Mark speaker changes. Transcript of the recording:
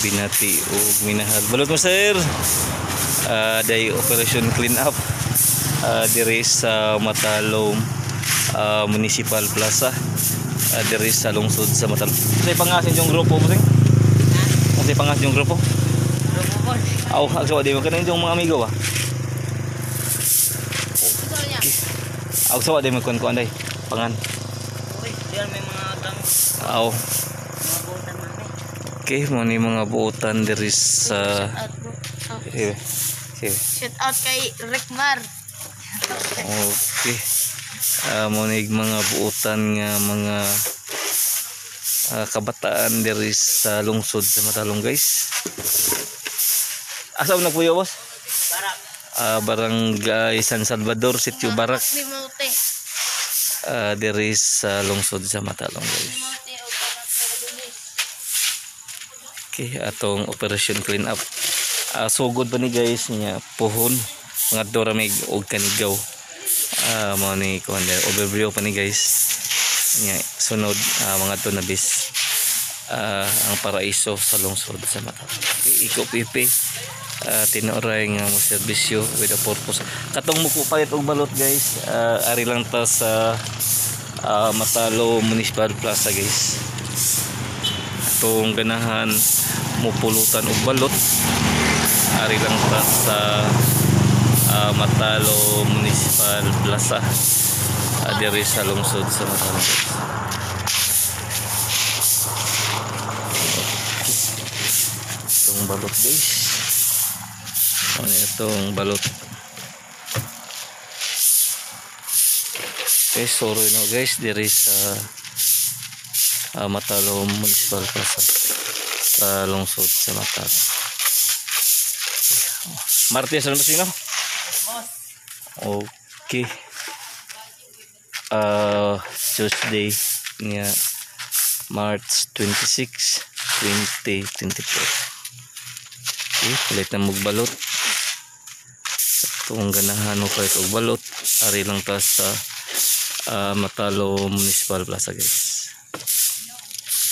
Speaker 1: Binati o minahal. Balot mo sir. Day operation clean up diri sa Matalom Municipal Plaza. Diri sa lungsod sa Matalom. Kasi pangasin yung grupo mo sing? Kasi pangasin yung grupo?
Speaker 2: Grupo po.
Speaker 1: Aw, agsawa di mo kanin yung mga amigo ba?
Speaker 2: Okay.
Speaker 1: Agsawa di mo kuan day. Pangan.
Speaker 2: Okay, diyan may mga gang
Speaker 1: Aw.
Speaker 2: mga butan mami.
Speaker 1: Okay, mo ni mga buotan diri sa
Speaker 2: Shout out bro.
Speaker 1: Sige.
Speaker 2: Shout out kay Rickmar.
Speaker 1: Okay. Monig mga buutan nga mga kabataan diri sa lungsod sa Matalom guys. Asa na puyo boss?
Speaker 2: Barak.
Speaker 1: Barangay San Salvador, Sitio Barak.
Speaker 2: Mimote.
Speaker 1: Diri sa lungsod sa Matalom guys.
Speaker 2: Mimote o Barak Pagdulis.
Speaker 1: Okay, atong operation clean up. Sugod pa ni guys niya puhon mga doramig og kanigaw. Mo ni kuan overview pa ni guys. Nya sunod mga to na bis ang paraiso sa lungsod sa Matalom. Iko pipi tinuray nga mo serbisyo with a purpose. Katong mo palit og balot guys. Ari lang ta sa Matalom Municipal Plaza guys. Atong ganahan mo pulutan og balot. Ari lang ta sa Matalom Municipal Plaza diri sa lungsod sa Matalom. Itong balot guys. Ano itong balot? Okay, sorry no guys diri sa Matalom Municipal Plaza sa lungsod sa Matalom. Martes ano sino? Okay. Tuesday nga March 26, 2024. Okay, palit na magbalot. Itong ganahan mo palit og balot. Ari lang ta sa Matalom Municipal Plaza guys.